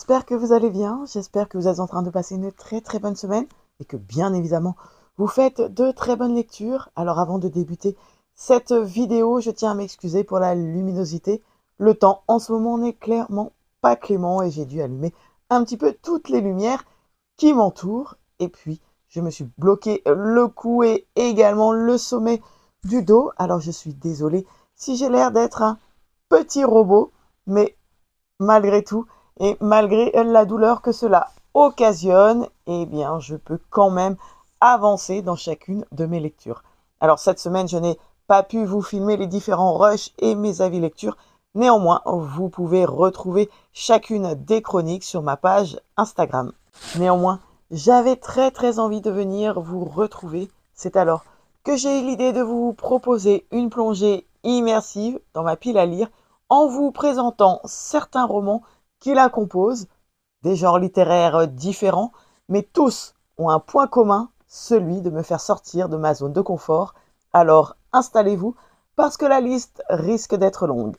j'espère que vous allez bien, j'espère que vous êtes en train de passer une très bonne semaine et que bien évidemment vous faites de très bonnes lectures. Alors avant de débuter cette vidéo, je tiens à m'excuser pour la luminosité. Le temps en ce moment n'est clairement pas clément et j'ai dû allumer un petit peu toutes les lumières qui m'entourent. Et puis je me suis bloqué le cou et également le sommet du dos. Alors je suis désolée si j'ai l'air d'être un petit robot, mais malgré tout, et malgré la douleur que cela occasionne, eh bien, je peux quand même avancer dans chacune de mes lectures. Alors, cette semaine, je n'ai pas pu vous filmer les différents rushs et mes avis lecture. Néanmoins, vous pouvez retrouver chacune des chroniques sur ma page Instagram. Néanmoins, j'avais très envie de venir vous retrouver. C'est alors que j'ai eu l'idée de vous proposer une plongée immersive dans ma pile à lire en vous présentant certains romans qui la composent, des genres littéraires différents, mais tous ont un point commun, celui de me faire sortir de ma zone de confort. Alors installez-vous, parce que la liste risque d'être longue.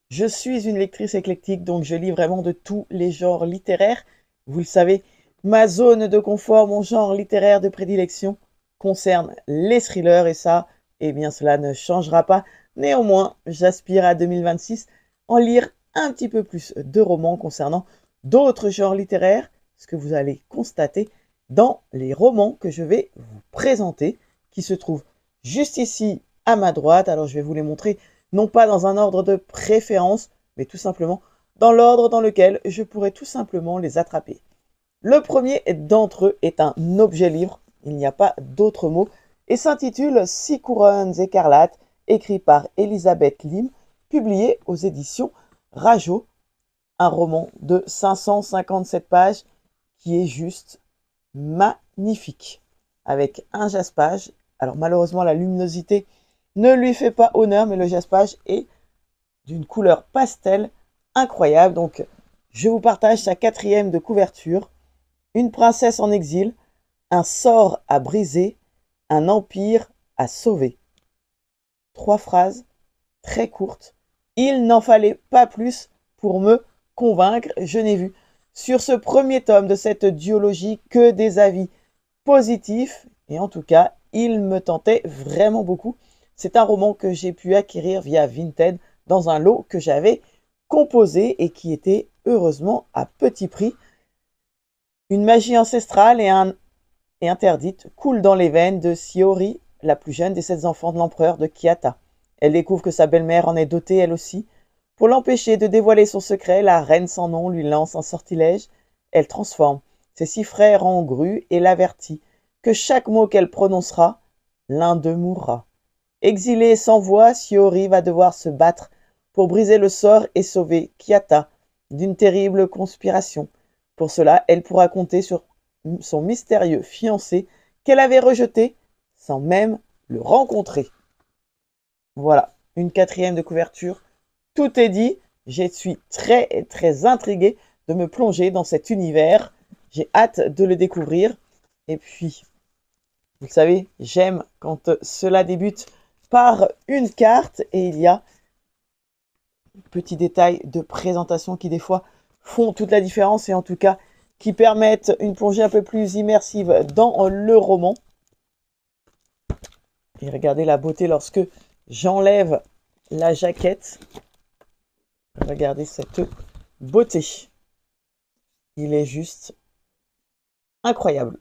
Je suis une lectrice éclectique, donc je lis vraiment de tous les genres littéraires. Vous le savez, ma zone de confort, mon genre littéraire de prédilection concerne les thrillers, et ça, eh bien cela ne changera pas. Néanmoins, j'aspire à 2026 en lire un petit peu plus de romans concernant d'autres genres littéraires, ce que vous allez constater dans les romans que je vais vous présenter, qui se trouvent juste ici à ma droite. Alors je vais vous les montrer non pas dans un ordre de préférence, mais tout simplement dans l'ordre dans lequel je pourrais tout simplement les attraper. Le premier d'entre eux est un objet livre, il n'y a pas d'autre mot, et s'intitule Six couronnes écarlates, écrit par Elisabeth Lim, publié aux éditions Rajo, un roman de 557 pages qui est juste magnifique, avec un jaspage. Alors malheureusement, la luminosité ne lui fait pas honneur, mais le jaspage est d'une couleur pastel incroyable. Donc, je vous partage sa quatrième de couverture. Une princesse en exil, un sort à briser, un empire à sauver. 3 phrases très courtes. Il n'en fallait pas plus pour me convaincre. Je n'ai vu sur ce premier tome de cette duologie que des avis positifs. Et en tout cas, il me tentait vraiment beaucoup. C'est un roman que j'ai pu acquérir via Vinted dans un lot que j'avais composé et qui était heureusement à petit prix. Une magie ancestrale et interdite coule dans les veines de Shiori, la plus jeune des 7 enfants de l'empereur de Kiata. Elle découvre que sa belle-mère en est dotée elle aussi. Pour l'empêcher de dévoiler son secret, la reine sans nom lui lance un sortilège. Elle transforme ses 6 frères en grues et l'avertit que chaque mot qu'elle prononcera, l'un d'eux mourra. Exilée sans voix, Shiori va devoir se battre pour briser le sort et sauver Kiata d'une terrible conspiration. Pour cela, elle pourra compter sur son mystérieux fiancé qu'elle avait rejeté sans même le rencontrer. Voilà, une quatrième de couverture. Tout est dit. Je suis très intriguée de me plonger dans cet univers. J'ai hâte de le découvrir. Et puis, vous le savez, j'aime quand cela débute par une carte et il y a petits détails de présentation qui des fois font toute la différence et en tout cas qui permettent une plongée un peu plus immersive dans le roman. Et regardez la beauté lorsque j'enlève la jaquette. Regardez cette beauté. Il est juste incroyable.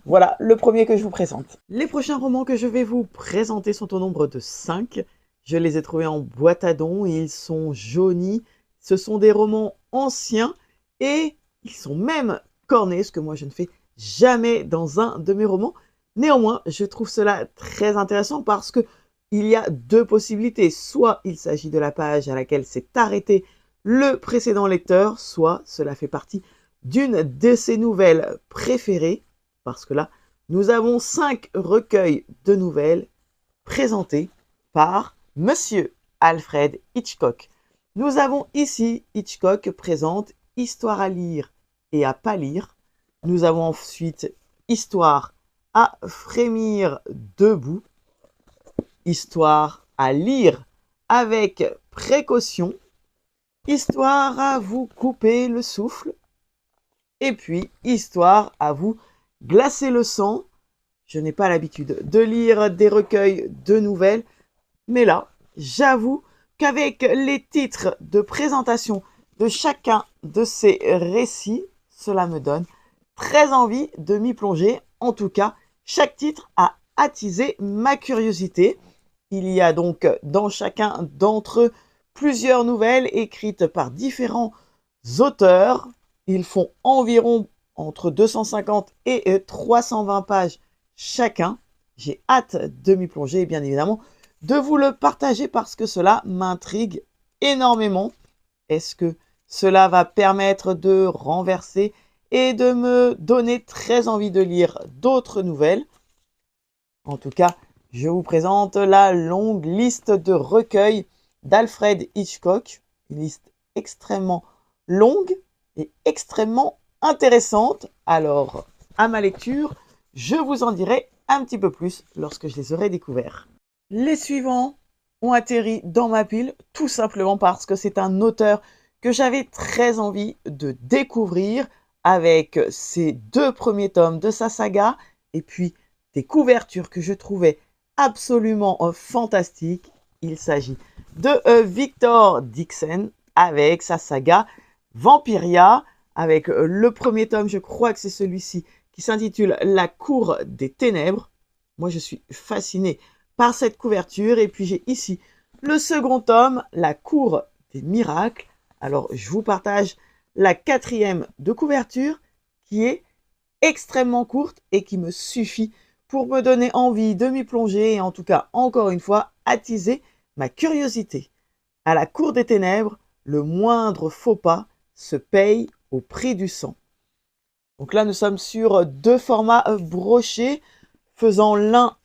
Voilà le premier que je vous présente. Les prochains romans que je vais vous présenter sont au nombre de 5. Je les ai trouvés en boîte à dons et ils sont jaunis. Ce sont des romans anciens et ils sont même cornés, ce que moi je ne fais jamais dans un de mes romans. Néanmoins, je trouve cela très intéressant parce que il y a 2 possibilités. Soit il s'agit de la page à laquelle s'est arrêté le précédent lecteur, soit cela fait partie d'une de ses nouvelles préférées, parce que là, nous avons 5 recueils de nouvelles présentés par Monsieur Alfred Hitchcock. Nous avons ici Hitchcock présente Histoire à lire et à pas lire. Nous avons ensuite Histoire à frémir debout, Histoire à lire avec précaution, Histoire à vous couper le souffle Et puis, histoire à vous glacer le sang. Je n'ai pas l'habitude de lire des recueils de nouvelles, mais là, j'avoue qu'avec les titres de présentation de chacun de ces récits, cela me donne très envie de m'y plonger. En tout cas, chaque titre a attisé ma curiosité. Il y a donc dans chacun d'entre eux plusieurs nouvelles écrites par différents auteurs. Ils font environ entre 250 et 320 pages chacun. J'ai hâte de m'y plonger et bien évidemment de vous le partager parce que cela m'intrigue énormément. Est-ce que cela va permettre de renverser et de me donner très envie de lire d'autres nouvelles? En tout cas, je vous présente la longue liste de recueils d'Alfred Hitchcock, une liste extrêmement longue et extrêmement intéressante. Alors, à ma lecture, je vous en dirai un petit peu plus lorsque je les aurai découverts. Les suivants ont atterri dans ma pile tout simplement parce que c'est un auteur que j'avais très envie de découvrir avec ces 2 premiers tomes de sa saga et puis des couvertures que je trouvais absolument fantastiques. Il s'agit de Victor Dixon avec sa saga Vampiria, avec le premier tome, je crois que c'est celui-ci, qui s'intitule La Cour des Ténèbres. Moi, je suis fasciné par cette couverture. Et puis, j'ai ici le second tome, La Cour des Miracles. Alors, je vous partage la 4e de couverture qui est extrêmement courte et qui me suffit pour me donner envie de m'y plonger et en tout cas, encore une fois, attiser ma curiosité. À la Cour des Ténèbres, le moindre faux pas se paye au prix du sang. Donc là, nous sommes sur 2 formats brochés, faisant l'un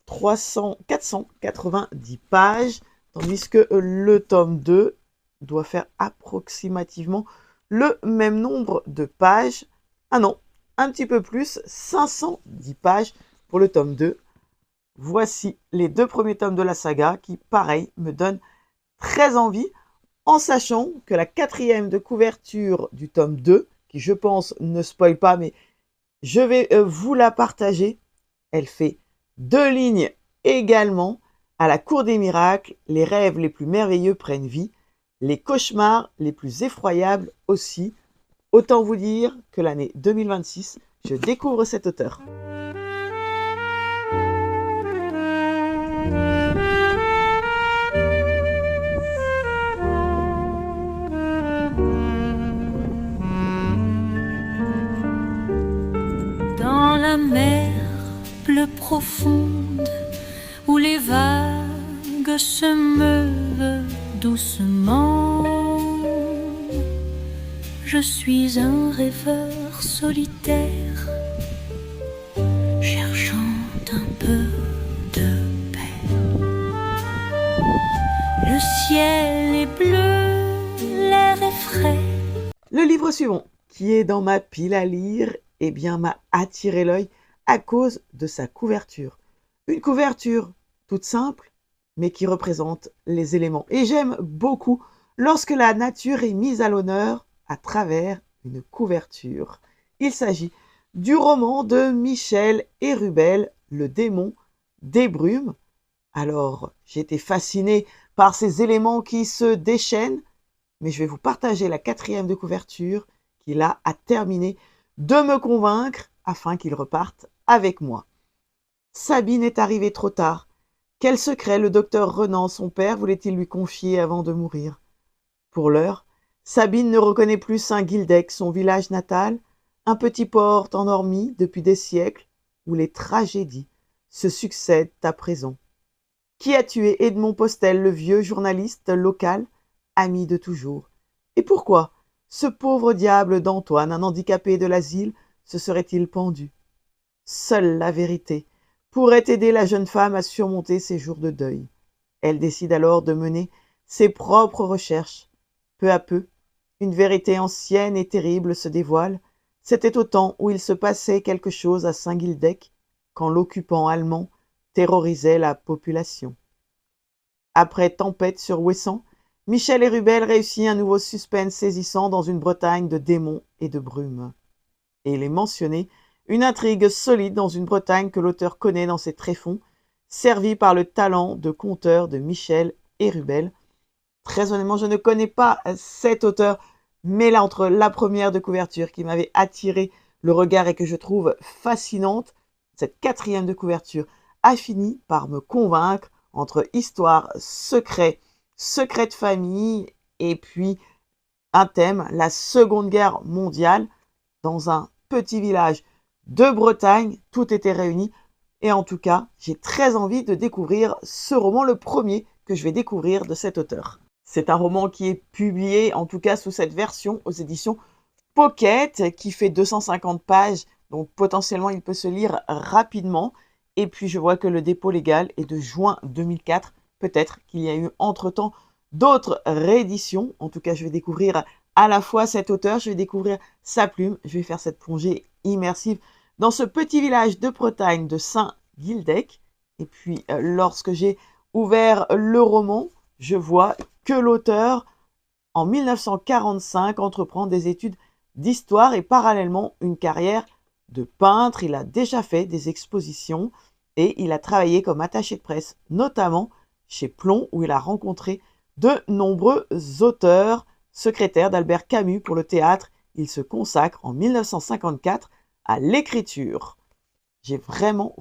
490 pages, tandis que le tome 2 doit faire approximativement le même nombre de pages. Ah non, un petit peu plus, 510 pages pour le tome 2. Voici les 2 premiers tomes de la saga qui, pareil, me donnent très envie, en sachant que la 4e de couverture du tome 2, qui je pense ne spoil pas, mais je vais vous la partager, elle fait 2 lignes également. À la Cour des Miracles, les rêves les plus merveilleux prennent vie, les cauchemars les plus effroyables aussi. Autant vous dire que l'année 2026, je découvre cet auteur. Dans la mer bleu profonde où les vagues se meuvent doucement, je suis un rêveur solitaire cherchant un peu de paix. Le ciel est bleu, l'air est frais. Le livre suivant, qui est dans ma pile à lire, eh bien m'a attiré l'œil à cause de sa couverture. Une couverture toute simple, mais qui représente les éléments. Et j'aime beaucoup lorsque la nature est mise à l'honneur à travers une couverture. Il s'agit du roman de Michel Hérubel, Le démon des brumes. Alors, j'ai été fasciné par ces éléments qui se déchaînent, mais je vais vous partager la 4e de couverture qui là a terminé de me convaincre afin qu'il reparte avec moi. Sabine est arrivée trop tard. Quel secret le docteur Renan, son père, voulait-il lui confier avant de mourir? Pour l'heure, Sabine ne reconnaît plus Saint-Guildec, son village natal, un petit port endormi depuis des siècles, où les tragédies se succèdent à présent. Qui a tué Edmond Postel, le vieux journaliste local, ami de toujours? Et pourquoi ce pauvre diable d'Antoine, un handicapé de l'asile, se serait-il pendu? Seule la vérité pourrait aider la jeune femme à surmonter ses jours de deuil. Elle décide alors de mener ses propres recherches. Peu à peu, une vérité ancienne et terrible se dévoile. C'était au temps où il se passait quelque chose à Saint-Guildec, quand l'occupant allemand terrorisait la population. Après tempête sur Ouessant, Michel Hérubel réussit un nouveau suspense saisissant dans une Bretagne de démons et de brume. Et il est mentionné une intrigue solide dans une Bretagne que l'auteur connaît dans ses tréfonds, servie par le talent de conteur de Michel Hérubel. Très honnêtement, je ne connais pas cet auteur, mais là, entre la première de couverture qui m'avait attiré le regard et que je trouve fascinante, cette quatrième de couverture a fini par me convaincre entre histoire, secret de famille et puis un thème, la Seconde Guerre mondiale, dans un petit village de Bretagne, tout était réuni. Et en tout cas, j'ai très envie de découvrir ce roman, le premier que je vais découvrir de cet auteur. C'est un roman qui est publié, en tout cas sous cette version, aux éditions Pocket, qui fait 250 pages, donc potentiellement il peut se lire rapidement. Et puis je vois que le dépôt légal est de juin 2004. Peut-être qu'il y a eu entre-temps d'autres rééditions. En tout cas, je vais découvrir à la fois cet auteur, je vais découvrir sa plume, je vais faire cette plongée immersive dans ce petit village de Bretagne de Saint-Guildec. Et puis, lorsque j'ai ouvert le roman, je vois que l'auteur, en 1945, entreprend des études d'histoire et parallèlement une carrière de peintre. Il a déjà fait des expositions et il a travaillé comme attaché de presse, notamment chez Plomb, où il a rencontré de nombreux auteurs. Secrétaire d'Albert Camus pour le théâtre, il se consacre en 1954 à l'écriture. J'ai vraiment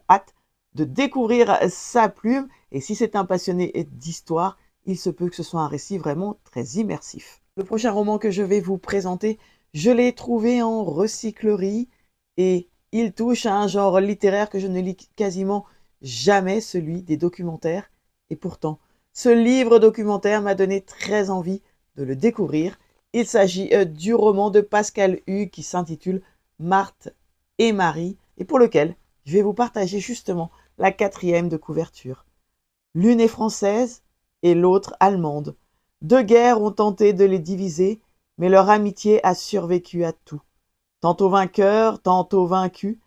hâte de découvrir sa plume, et si c'est un passionné d'histoire, il se peut que ce soit un récit vraiment très immersif. Le prochain roman que je vais vous présenter, je l'ai trouvé en recyclerie, et il touche à un genre littéraire que je ne lis quasiment jamais, celui des documentaires, et pourtant, ce livre documentaire m'a donné très envie de le découvrir. Il s'agit du roman de Pascal Hugues qui s'intitule Marthe et Marie, et pour lequel je vais vous partager justement la quatrième de couverture. L'une est française et l'autre allemande. Deux guerres ont tenté de les diviser, mais leur amitié a survécu à tout. Tantôt vainqueurs, tantôt vaincus,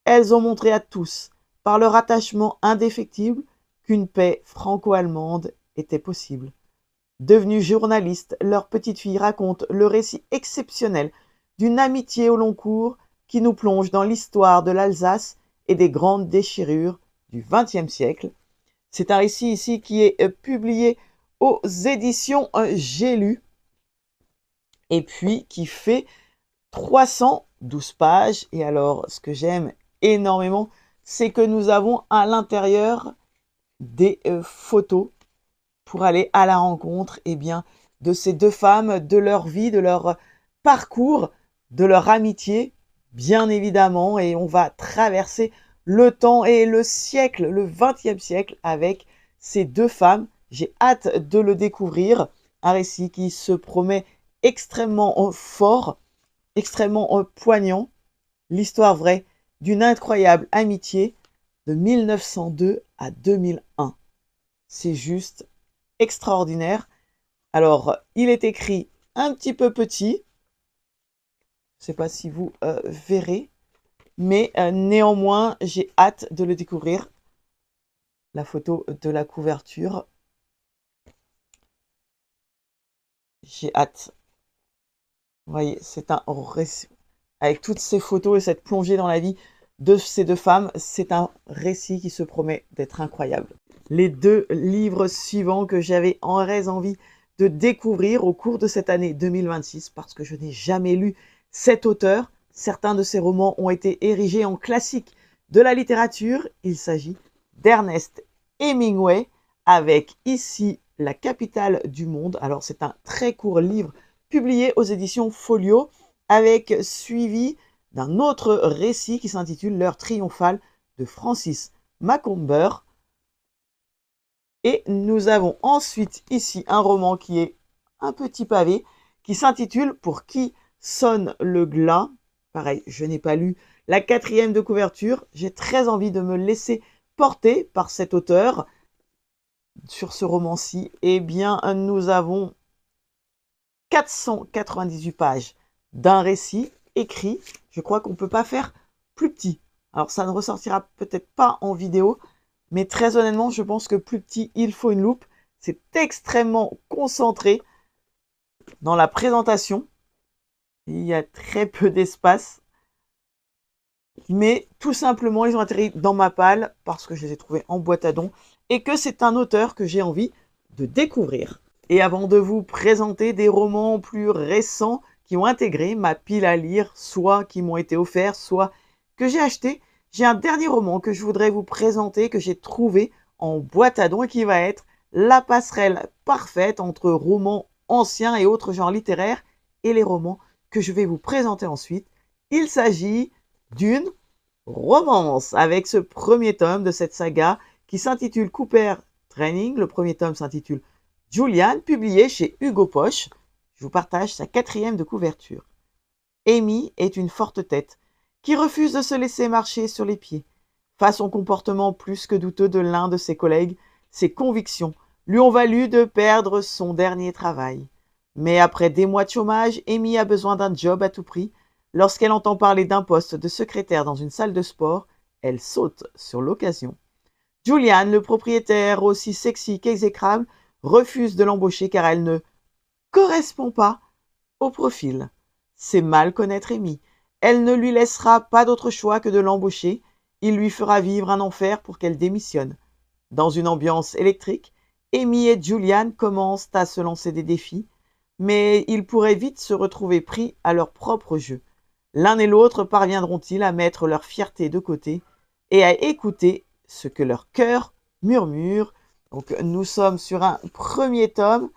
elles ont montré à tous, par leur attachement indéfectible, qu'une paix franco-allemande était possible. Devenues journalistes, leur petite fille raconte le récit exceptionnel d'une amitié au long cours qui nous plonge dans l'histoire de l'Alsace et des grandes déchirures du XXe siècle. C'est un récit ici qui est publié aux éditions J'ai lu et puis qui fait 312 pages. Et alors, ce que j'aime énormément, c'est que nous avons à l'intérieur des photos pour aller à la rencontre de ces deux femmes, de leur vie, de leur parcours, de leur amitié, bien évidemment. Et on va traverser le temps et le siècle, le XXe siècle, avec ces deux femmes. J'ai hâte de le découvrir. Un récit qui se promet extrêmement fort, extrêmement poignant. L'histoire vraie d'une incroyable amitié de 1902 à 2001. C'est juste extraordinaire. Alors, il est écrit un petit peu petit. Je ne sais pas si vous verrez. Mais néanmoins, j'ai hâte de le découvrir. La photo de la couverture. J'ai hâte. Vous voyez, c'est un récit. Avec toutes ces photos et cette plongée dans la vie de ces deux femmes, c'est un récit qui se promet d'être incroyable. Les deux livres suivants que j'avais envie de découvrir au cours de cette année 2026, parce que je n'ai jamais lu cet auteur. Certains de ses romans ont été érigés en classiques de la littérature. Il s'agit d'Ernest Hemingway, avec ici La capitale du monde. Alors c'est un très court livre publié aux éditions Folio, avec suivi d'un autre récit qui s'intitule L'heure triomphale de Francis Macomber. Et nous avons ensuite ici un roman qui est un petit pavé, qui s'intitule Pour qui sonne le glas. Pareil, je n'ai pas lu la quatrième de couverture. J'ai très envie de me laisser porter par cet auteur sur ce roman-ci. Eh bien, nous avons 498 pages d'un récit écrit. Je crois qu'on ne peut pas faire plus petit. Alors, ça ne ressortira peut-être pas en vidéo, mais très honnêtement, je pense que plus petit, il faut une loupe. C'est extrêmement concentré dans la présentation. Il y a très peu d'espace. Mais tout simplement, ils ont atterri dans ma palle parce que je les ai trouvés en boîte à dons et que c'est un auteur que j'ai envie de découvrir. Et avant de vous présenter des romans plus récents qui ont intégré ma pile à lire, soit qui m'ont été offerts, soit que j'ai acheté, j'ai un dernier roman que je voudrais vous présenter, que j'ai trouvé en boîte à dons et qui va être la passerelle parfaite entre romans anciens et autres genres littéraires et les romans que je vais vous présenter ensuite. Il s'agit d'une romance avec ce premier tome de cette saga qui s'intitule Cooper Training. Le premier tome s'intitule Julian, publié chez Hugo Poche. Je vous partage sa 4e de couverture. Amy est une forte tête qui refuse de se laisser marcher sur les pieds. Face au comportement plus que douteux de l'un de ses collègues, ses convictions lui ont valu de perdre son dernier travail. Mais après des mois de chômage, Amy a besoin d'un job à tout prix. Lorsqu'elle entend parler d'un poste de secrétaire dans une salle de sport, elle saute sur l'occasion. Julian, le propriétaire aussi sexy qu'exécrable, refuse de l'embaucher car elle ne correspond pas au profil. C'est mal connaître Amy. Elle ne lui laissera pas d'autre choix que de l'embaucher. Il lui fera vivre un enfer pour qu'elle démissionne. Dans une ambiance électrique, Amy et Julian commencent à se lancer des défis, mais ils pourraient vite se retrouver pris à leur propre jeu. L'un et l'autre parviendront-ils à mettre leur fierté de côté et à écouter ce que leur cœur murmure? Donc, nous sommes sur un premier tome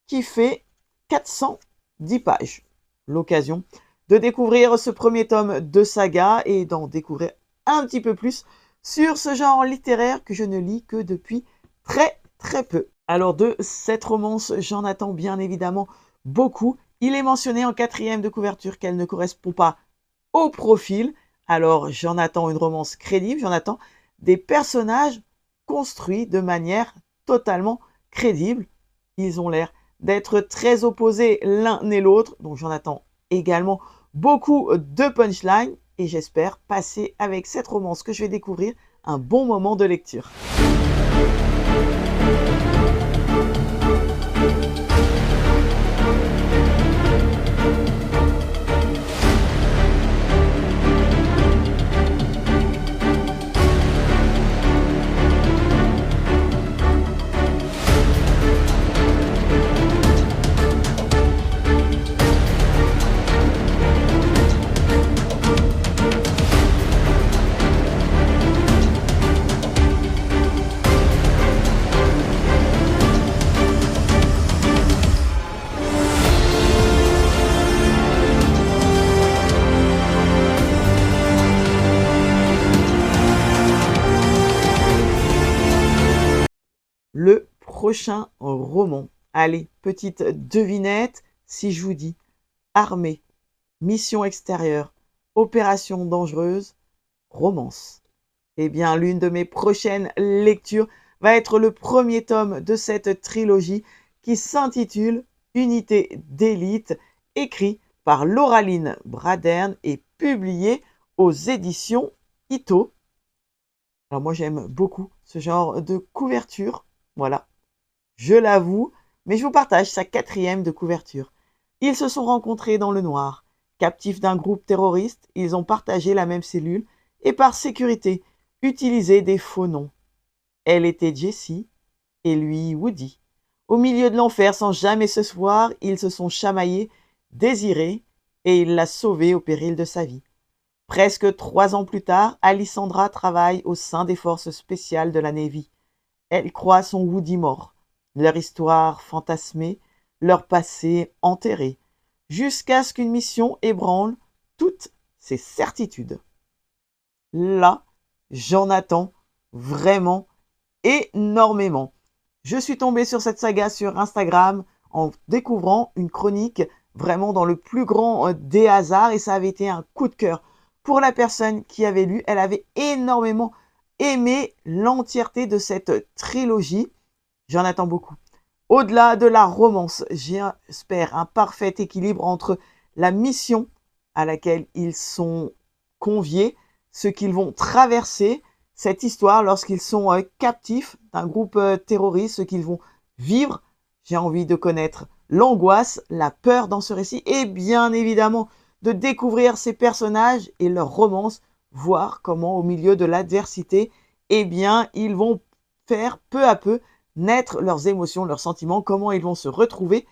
qui fait 410 pages. L'occasion de découvrir ce premier tome de saga et d'en découvrir un petit peu plus sur ce genre littéraire que je ne lis que depuis très peu. Alors de cette romance, j'en attends bien évidemment beaucoup. Il est mentionné en 4e de couverture qu'elle ne correspond pas au profil. Alors j'en attends une romance crédible, j'en attends des personnages construits de manière totalement crédible. Ils ont l'air d'être très opposés l'un et l'autre, donc j'en attends également beaucoup de punchlines et j'espère passer avec cette romance que je vais découvrir un bon moment de lecture. Le prochain roman. Allez, petite devinette, si je vous dis armée, mission extérieure, opération dangereuse, romance. Eh bien, l'une de mes prochaines lectures va être le premier tome de cette trilogie qui s'intitule Unité d'élite, écrit par Lauraline Bradern et publié aux éditions Ito. Alors moi, j'aime beaucoup ce genre de couverture. Voilà, je l'avoue, mais je vous partage sa 4e de couverture. Ils se sont rencontrés dans le noir. Captifs d'un groupe terroriste, ils ont partagé la même cellule et par sécurité, utilisé des faux noms. Elle était Jessie et lui Woody. Au milieu de l'enfer, sans jamais se voir, ils se sont chamaillés, désirés, et il l'a sauvée au péril de sa vie. Presque 3 ans plus tard, Alissandra travaille au sein des forces spéciales de la Navy. Elle croit son Woody mort, leur histoire fantasmée, leur passé enterré, jusqu'à ce qu'une mission ébranle toutes ses certitudes. Là, j'en attends vraiment énormément. Je suis tombée sur cette saga sur Instagram en découvrant une chronique vraiment dans le plus grand des hasards et ça avait été un coup de cœur pour la personne qui avait lu. Elle avait énormément aimé l'entièreté de cette trilogie. J'en attends beaucoup. Au-delà de la romance, j'espère un parfait équilibre entre la mission à laquelle ils sont conviés, ce qu'ils vont traverser, cette histoire lorsqu'ils sont captifs d'un groupe terroriste, ce qu'ils vont vivre. J'ai envie de connaître l'angoisse, la peur dans ce récit et bien évidemment de découvrir ces personnages et leurs romances, voir comment au milieu de l'adversité, eh bien, ils vont faire peu à peu naître leurs émotions, leurs sentiments, comment ils vont se retrouver.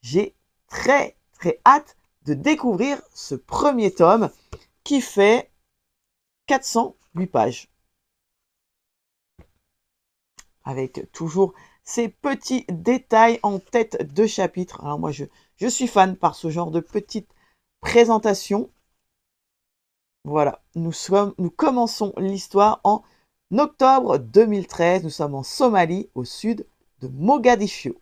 J'ai très hâte de découvrir ce premier tome qui fait 408 pages. Avec toujours ces petits détails en tête de chapitre. Alors moi, je suis fan par ce genre de petites présentations. Voilà, nous commençons l'histoire en octobre 2013. Nous sommes en Somalie, au sud de Mogadiscio.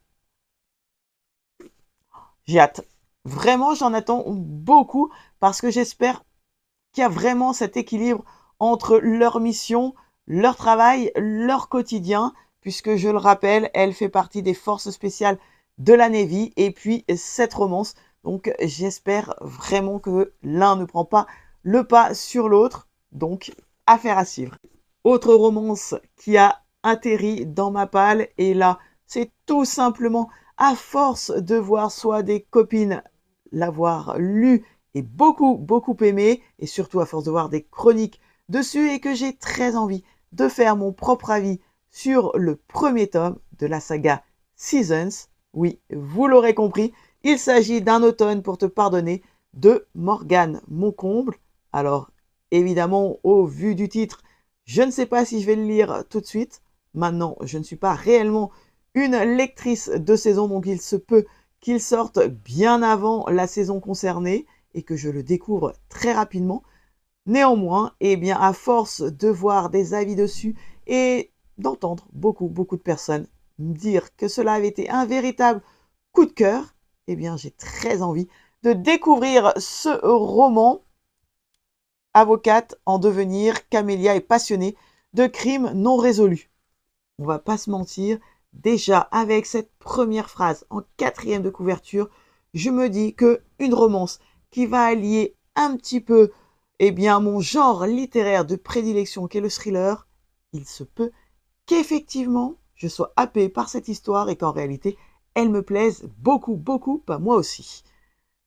J'ai hâte. Vraiment, j'en attends beaucoup parce que j'espère qu'il y a vraiment cet équilibre entre leur mission, leur travail, leur quotidien, puisque je le rappelle, elle fait partie des forces spéciales de la Navy et puis cette romance. Donc j'espère vraiment que l'un ne prend pas le pas sur l'autre. Donc affaire à suivre. Autre romance qui a atterri dans ma palle et là, c'est tout simplement à force de voir soit des copines l'avoir lu et beaucoup aimé, et surtout à force de voir des chroniques dessus, et que j'ai très envie de faire mon propre avis sur le premier tome de la saga Seasons. Oui, vous l'aurez compris, il s'agit d'un automne pour te pardonner de Morgane Moncomble. Alors, évidemment, au vu du titre, je ne sais pas si je vais le lire tout de suite. Maintenant, je ne suis pas réellement une lectrice de saison, donc il se peut qu'il sorte bien avant la saison concernée et que je le découvre très rapidement. Néanmoins, eh bien, à force de voir des avis dessus et d'entendre beaucoup de personnes me dire que cela avait été un véritable coup de cœur, eh bien, j'ai très envie de découvrir ce roman. Avocate en devenir, Camélia est passionnée de crimes non résolus. On va pas se mentir, déjà avec cette première phrase en 4e de couverture, je me dis que une romance qui va allier un petit peu mon genre littéraire de prédilection qu'est le thriller, il se peut qu'effectivement je sois happée par cette histoire et qu'en réalité elle me plaise beaucoup, à moi aussi.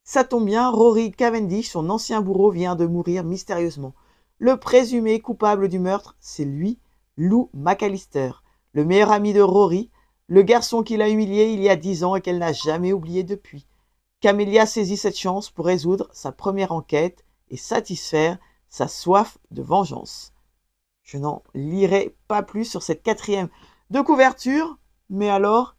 Ça tombe bien, Rory Cavendish, son ancien bourreau, vient de mourir mystérieusement. Le présumé coupable du meurtre, c'est lui, Lou McAllister, le meilleur ami de Rory, le garçon qui l'a humilié il y a 10 ans et qu'elle n'a jamais oublié depuis. Camélia saisit cette chance pour résoudre sa première enquête et satisfaire sa soif de vengeance. Je n'en lirai pas plus sur cette 4e de couverture, mais alors,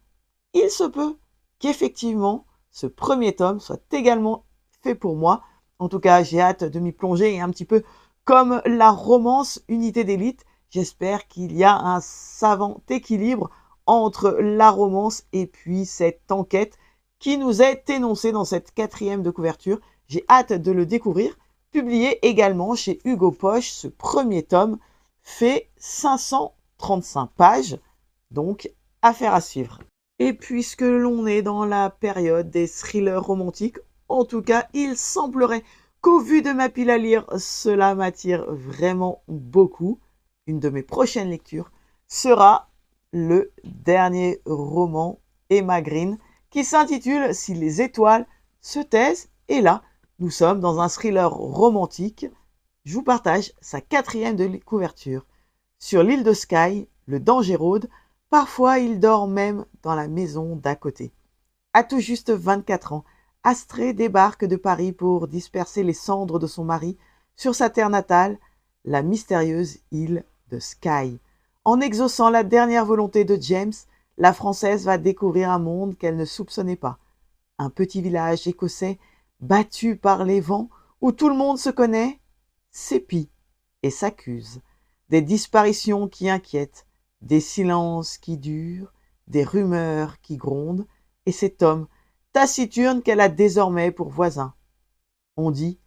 il se peut qu'effectivement, ce premier tome soit également fait pour moi. En tout cas, j'ai hâte de m'y plonger et un petit peu comme la romance Unité d'élite, j'espère qu'il y a un savant équilibre entre la romance et puis cette enquête qui nous est énoncée dans cette 4e de couverture. J'ai hâte de le découvrir. Publié également chez Hugo Poche, ce premier tome fait 535 pages, donc affaire à suivre. Et puisque l'on est dans la période des thrillers romantiques, en tout cas, il semblerait qu'au vu de ma pile à lire, cela m'attire vraiment beaucoup. Une de mes prochaines lectures sera le dernier roman Emma Green qui s'intitule « Si les étoiles se taisent ». Et là, nous sommes dans un thriller romantique. Je vous partage sa 4e de couverture. Sur l'île de Skye, le danger rôde. Parfois, il dort même dans la maison d'à côté. À tout juste 24 ans, Astrée débarque de Paris pour disperser les cendres de son mari sur sa terre natale, la mystérieuse île de Skye. En exaucant la dernière volonté de James, la Française va découvrir un monde qu'elle ne soupçonnait pas. Un petit village écossais battu par les vents où tout le monde se connaît, s'épie et s'accuse. Des disparitions qui inquiètent, des silences qui durent, des rumeurs qui grondent, et cet homme taciturne qu'elle a désormais pour voisin. On dit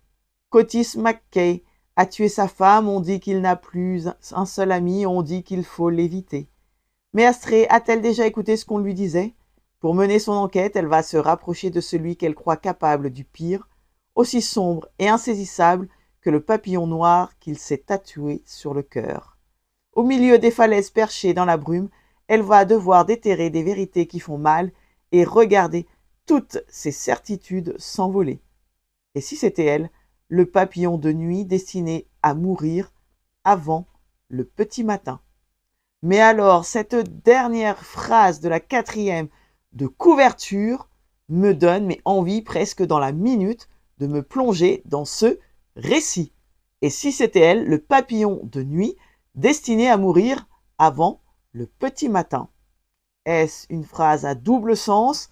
qu'Otis McKay a tué sa femme, on dit qu'il n'a plus un seul ami, on dit qu'il faut l'éviter. Mais Astrée a-t-elle déjà écouté ce qu'on lui disait? Pour mener son enquête, elle va se rapprocher de celui qu'elle croit capable du pire, aussi sombre et insaisissable que le papillon noir qu'il s'est tatoué sur le cœur. Au milieu des falaises perchées dans la brume, elle va devoir déterrer des vérités qui font mal et regarder toutes ses certitudes s'envoler. Et si c'était elle, le papillon de nuit destiné à mourir avant le petit matin. Mais alors, cette dernière phrase de la 4e de couverture me donne envie presque dans la minute de me plonger dans ce récit. Et si c'était elle, le papillon de nuit destiné à mourir avant le petit matin. Est-ce une phrase à double sens?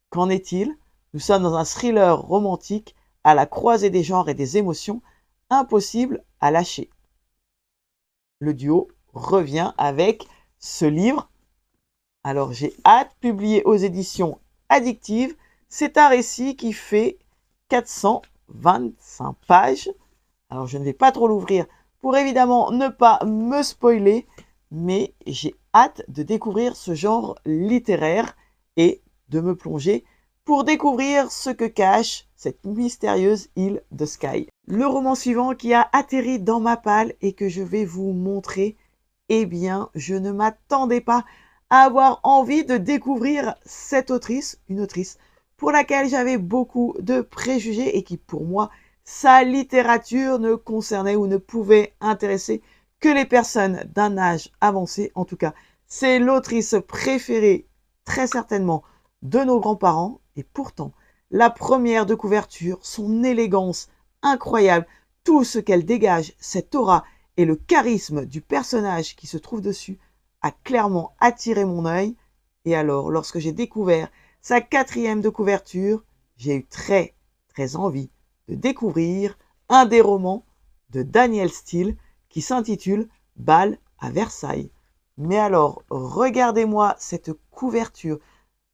Qu'en est-il? Nous sommes dans un thriller romantique à la croisée des genres et des émotions, impossible à lâcher. Le duo revient avec ce livre. Alors j'ai hâte, publié aux éditions Addictive. C'est un récit qui fait 425 pages. Alors je ne vais pas trop l'ouvrir pour évidemment ne pas me spoiler, mais j'ai hâte de découvrir ce genre littéraire et de me plonger pour découvrir ce que cache cette mystérieuse île de Skye. Le roman suivant qui a atterri dans ma palle et que je vais vous montrer, eh bien, je ne m'attendais pas à avoir envie de découvrir cette autrice, une autrice pour laquelle j'avais beaucoup de préjugés et qui, pour moi, sa littérature ne concernait ou ne pouvait intéresser que les personnes d'un âge avancé. En tout cas, c'est l'autrice préférée, très certainement, de nos grands-parents. Et pourtant, la première de couverture, son élégance incroyable, tout ce qu'elle dégage, cette aura et le charisme du personnage qui se trouve dessus, a clairement attiré mon œil. Et alors, lorsque j'ai découvert sa 4e de couverture, j'ai eu très envie de découvrir un des romans de Danielle Steel qui s'intitule Bal à Versailles. Mais alors, regardez-moi cette couverture,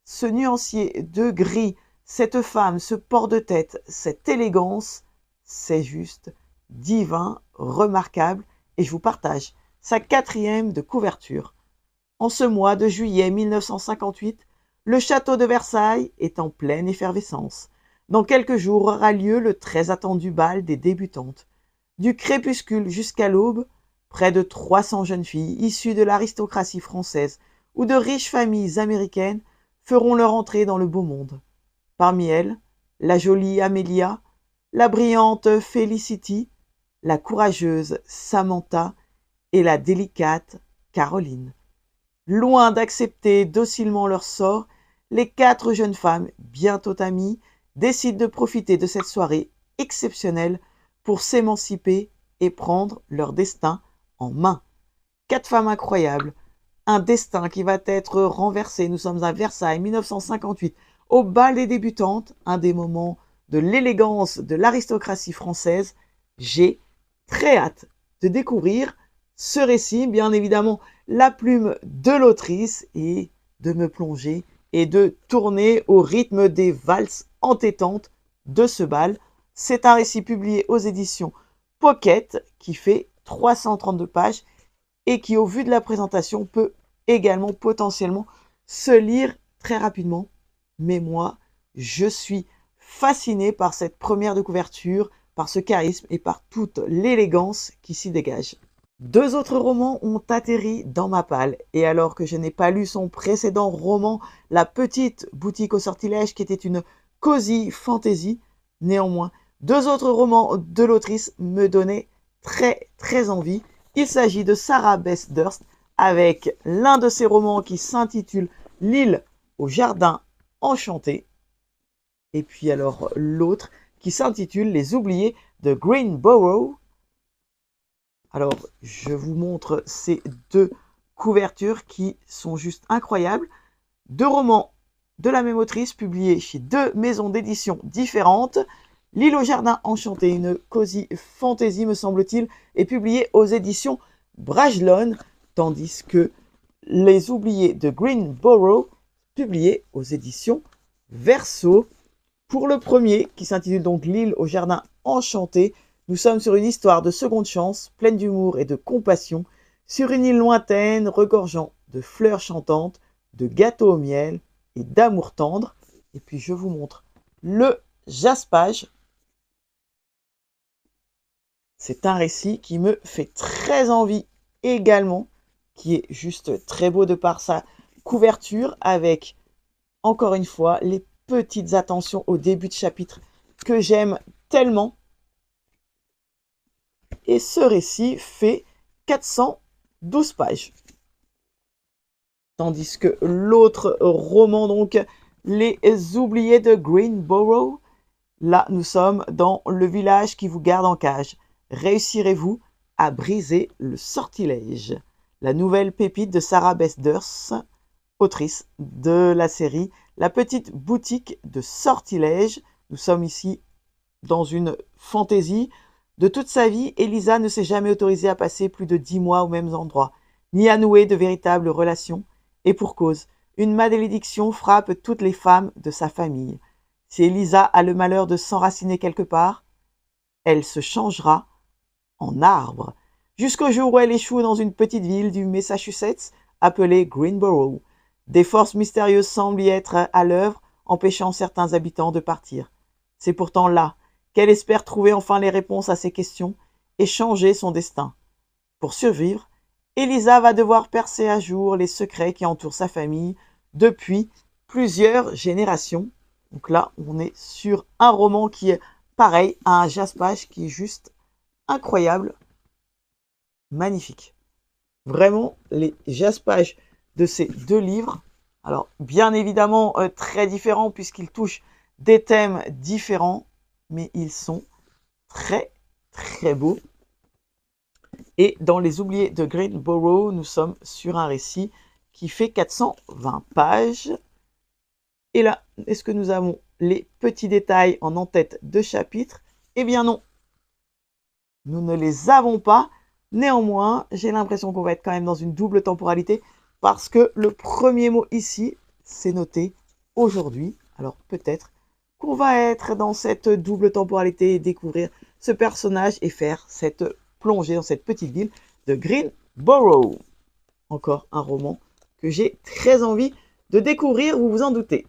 ce nuancier de gris, cette femme, ce port de tête, cette élégance, c'est juste divin, remarquable, et je vous partage sa 4e de couverture. En ce mois de juillet 1958, le château de Versailles est en pleine effervescence. Dans quelques jours aura lieu le très attendu bal des débutantes. Du crépuscule jusqu'à l'aube, près de 300 jeunes filles issues de l'aristocratie française ou de riches familles américaines feront leur entrée dans le beau monde. Parmi elles, la jolie Amelia, la brillante Felicity, la courageuse Samantha et la délicate Caroline. Loin d'accepter docilement leur sort, les 4 jeunes femmes, bientôt amies, décident de profiter de cette soirée exceptionnelle pour s'émanciper et prendre leur destin en main. 4 femmes incroyables, un destin qui va être renversé. Nous sommes à Versailles, 1958, au bal des débutantes, un des moments de l'élégance de l'aristocratie française. J'ai très hâte de découvrir ce récit, bien évidemment la plume de l'autrice, et de me plonger et de tourner au rythme des valses entêtantes de ce bal. C'est un récit publié aux éditions Pocket qui fait 332 pages et qui, au vu de la présentation, peut également potentiellement se lire très rapidement. Mais moi, je suis fasciné par cette première de couverture, par ce charisme et par toute l'élégance qui s'y dégage. 2 autres romans ont atterri dans ma palle, et alors que je n'ai pas lu son précédent roman, La petite boutique au sortilège, qui était une cosy fantasy, néanmoins, 2 autres romans de l'autrice me donnaient très envie. Il s'agit de Sarah Beth Durst, avec l'un de ses romans qui s'intitule L'île au jardin enchanté, et puis alors l'autre qui s'intitule Les oubliés de Greenborough. Alors, je vous montre ces 2 couvertures qui sont juste incroyables. 2 romans de la même autrice publiés chez 2 maisons d'édition différentes. L'île au jardin enchanté, une cosy fantasy me semble-t-il, est publiée aux éditions Brajlon, tandis que Les oubliés de Greenborough, publié aux éditions Verso. Pour le premier, qui s'intitule donc L'île au jardin enchanté, nous sommes sur une histoire de seconde chance, pleine d'humour et de compassion, sur une île lointaine, regorgeant de fleurs chantantes, de gâteaux au miel et d'amour tendre. Et puis je vous montre le jaspage. C'est un récit qui me fait très envie également, qui est juste très beau de par sa couverture avec, encore une fois, les petites attentions au début de chapitre que j'aime tellement. Et ce récit fait 412 pages. Tandis que l'autre roman, donc, Les Oubliés de Greenborough, là, nous sommes dans le village qui vous garde en cage. Réussirez-vous à briser le sortilège? La nouvelle pépite de Sarah Besders, autrice de la série La petite boutique de sortilèges. Nous sommes ici dans une fantaisie. De toute sa vie, Elisa ne s'est jamais autorisée à passer plus de 10 mois au même endroit, ni à nouer de véritables relations. Et pour cause, une malédiction frappe toutes les femmes de sa famille. Si Elisa a le malheur de s'enraciner quelque part, elle se changera en arbre, jusqu'au jour où elle échoue dans une petite ville du Massachusetts appelée Greenborough. Des forces mystérieuses semblent y être à l'œuvre, empêchant certains habitants de partir. C'est pourtant là qu'elle espère trouver enfin les réponses à ces questions et changer son destin. Pour survivre, Elisa va devoir percer à jour les secrets qui entourent sa famille depuis plusieurs générations. Donc là, on est sur un roman qui est pareil, à un jaspage qui est juste incroyable, magnifique. Vraiment, les jaspages de ces deux livres, alors bien évidemment très différents puisqu'ils touchent des thèmes différents, mais ils sont très très beaux. Et dans Les Oubliés de Greenborough, nous sommes sur un récit qui fait 420 pages. Et là, est-ce que nous avons les petits détails en en-tête de chapitre? Eh bien non, nous ne les avons pas. Néanmoins, j'ai l'impression qu'on va être quand même dans une double temporalité parce que le premier mot ici, c'est noté aujourd'hui. Alors peut-être qu'on va être dans cette double temporalité et découvrir ce personnage et faire cette plongée dans cette petite ville de Greenborough. Encore un roman que j'ai très envie de découvrir, vous vous en doutez.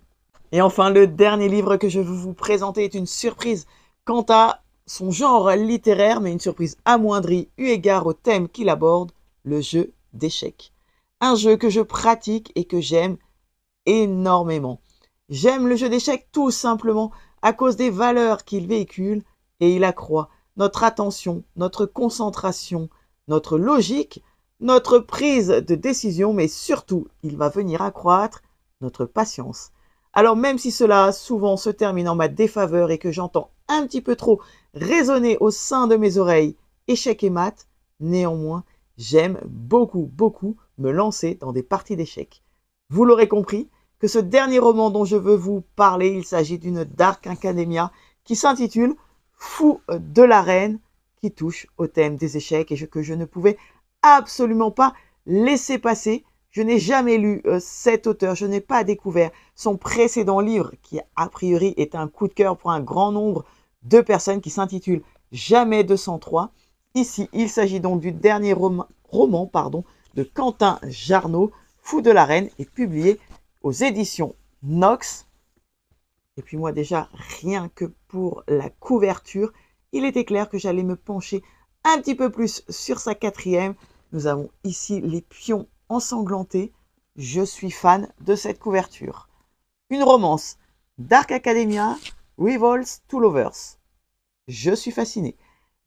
Et enfin, le dernier livre que je veux vous présenter est une surprise quant à son genre littéraire, mais une surprise amoindrie eu égard au thème qu'il aborde, le jeu d'échecs. Un jeu que je pratique et que j'aime énormément. J'aime le jeu d'échecs tout simplement à cause des valeurs qu'il véhicule et il accroît notre attention, notre concentration, notre logique, notre prise de décision, mais surtout, il va venir accroître notre patience. Alors même si cela souvent se termine en ma défaveur et que j'entends un petit peu trop résonner au sein de mes oreilles échecs et maths, néanmoins, j'aime beaucoup me lancer dans des parties d'échecs. Vous l'aurez compris, que ce dernier roman dont je veux vous parler, il s'agit d'une Dark Academia qui s'intitule Fou de l'arène, qui touche au thème des échecs et que je ne pouvais absolument pas laisser passer. Je n'ai jamais lu cet auteur, je n'ai pas découvert son précédent livre qui a priori est un coup de cœur pour un grand nombre de personnes qui s'intitule Jamais 203. Ici, il s'agit donc du dernier roman de Quentin Jarnot, Fou de l'arène, et publié aux éditions Nox. Et puis moi déjà, rien que pour la couverture, il était clair que j'allais me pencher un petit peu plus sur sa quatrième. Nous avons ici les pions ensanglantés. Je suis fan de cette couverture. Une romance, Dark Academia, Revolts to Lovers. Je suis fasciné.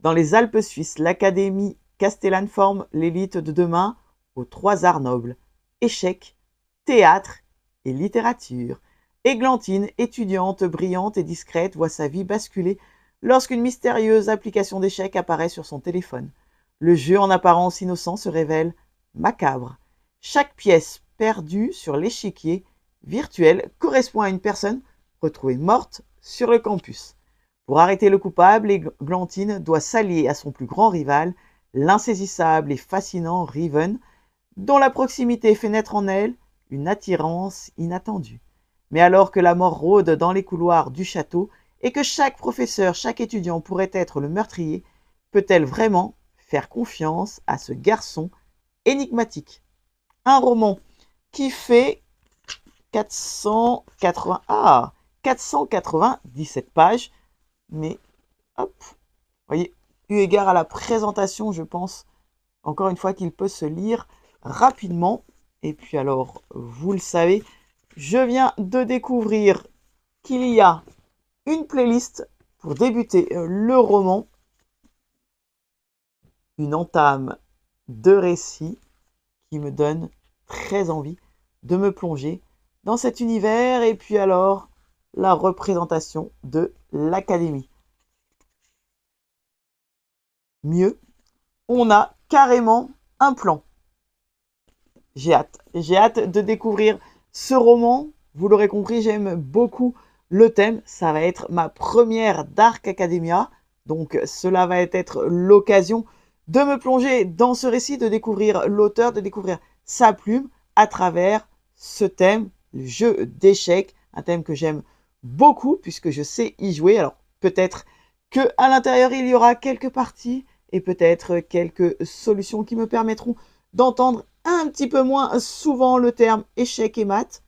Dans les Alpes suisses, l'Académie Castellane forme l'élite de demain aux 3 arts nobles, échecs, théâtre et littérature. Églantine, étudiante brillante et discrète, voit sa vie basculer lorsqu'une mystérieuse application d'échecs apparaît sur son téléphone. Le jeu en apparence innocent se révèle macabre. Chaque pièce perdue sur l'échiquier virtuel correspond à une personne retrouvée morte sur le campus. Pour arrêter le coupable, Églantine doit s'allier à son plus grand rival, l'insaisissable et fascinant Riven, dont la proximité fait naître en elle une attirance inattendue. Mais alors que la mort rôde dans les couloirs du château et que chaque professeur, chaque étudiant pourrait être le meurtrier, peut-elle vraiment faire confiance à ce garçon énigmatique? Un roman qui fait 497 pages, mais hop, vous voyez, eu égard à la présentation, je pense encore une fois qu'il peut se lire rapidement. Et puis alors, vous le savez, je viens de découvrir qu'il y a une playlist pour débuter le roman, une entame de récit qui me donne très envie de me plonger dans cet univers. Et puis alors, la représentation de l'académie. Mieux, on a carrément un plan. J'ai hâte de découvrir ce roman. Vous l'aurez compris, j'aime beaucoup le thème. Ça va être ma première Dark Academia. Donc cela va être l'occasion de me plonger dans ce récit, de découvrir l'auteur, de découvrir sa plume à travers ce thème, le jeu d'échecs. Un thème que j'aime beaucoup puisque je sais y jouer. Alors peut-être qu'à l'intérieur il y aura quelques parties et peut-être quelques solutions qui me permettront d'entendre un petit peu moins souvent le terme échec et maths.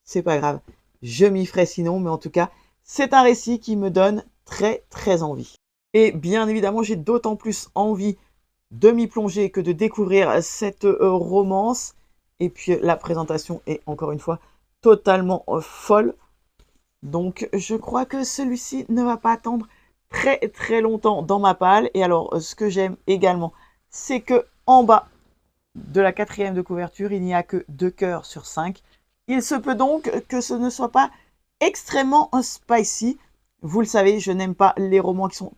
C'est pas grave, je m'y ferai sinon, mais en tout cas, c'est un récit qui me donne très très envie. Et bien évidemment, j'ai d'autant plus envie de m'y plonger que de découvrir cette romance. Et puis la présentation est encore une fois totalement folle. Donc je crois que celui-ci ne va pas attendre très très longtemps dans ma palle. Et alors ce que j'aime également, c'est que en bas de la 4e de couverture, il n'y a que 2 cœurs sur 5. Il se peut donc que ce ne soit pas extrêmement spicy. Vous le savez, je n'aime pas les romans qui sont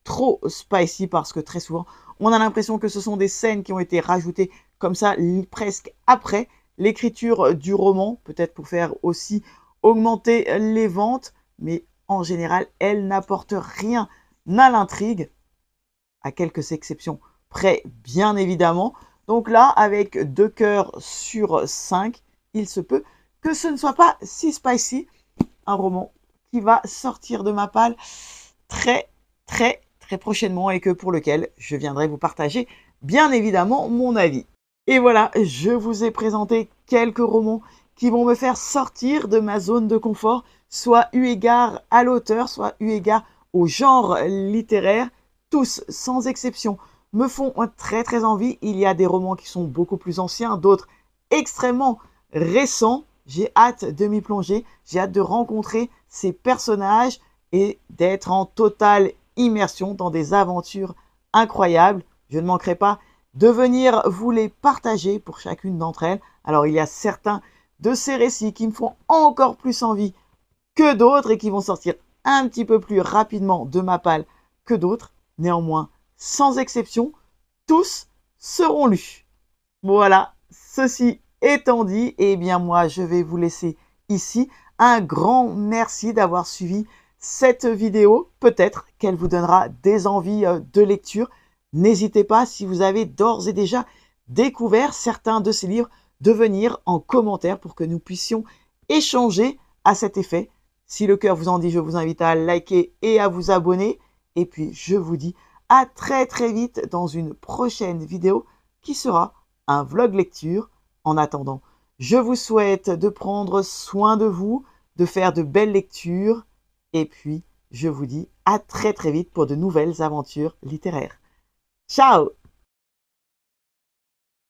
trop spicy parce que très souvent, on a l'impression que ce sont des scènes qui ont été rajoutées comme ça presque après l'écriture du roman, peut-être pour faire aussi augmenter les ventes, mais en général, elle n'apporte rien à l'intrigue, à quelques exceptions près, bien évidemment. Donc là, avec 2 cœurs sur 5, il se peut que ce ne soit pas si spicy. Un roman qui va sortir de ma palle très prochainement et que pour lequel je viendrai vous partager bien évidemment mon avis. Et voilà, je vous ai présenté quelques romans qui vont me faire sortir de ma zone de confort, soit eu égard à l'auteur, soit eu égard au genre littéraire. Tous, sans exception, me font très envie. Il y a des romans qui sont beaucoup plus anciens, d'autres extrêmement récents. J'ai hâte de m'y plonger, j'ai hâte de rencontrer ces personnages et d'être en totale immersion dans des aventures incroyables. Je ne manquerai pas de venir vous les partager pour chacune d'entre elles. Alors il y a certains de ces récits qui me font encore plus envie que d'autres et qui vont sortir un petit peu plus rapidement de ma palle que d'autres. Néanmoins, sans exception, tous seront lus. Voilà, ceci étant dit, eh bien moi je vais vous laisser ici. Un grand merci d'avoir suivi cette vidéo. Peut-être qu'elle vous donnera des envies de lecture. N'hésitez pas, si vous avez d'ores et déjà découvert certains de ces livres, de venir en commentaire pour que nous puissions échanger à cet effet. Si le cœur vous en dit, je vous invite à liker et à vous abonner. Et puis je vous dis à très vite dans une prochaine vidéo qui sera un vlog lecture. En attendant, je vous souhaite de prendre soin de vous, de faire de belles lectures. Et puis, je vous dis à très vite pour de nouvelles aventures littéraires. Ciao!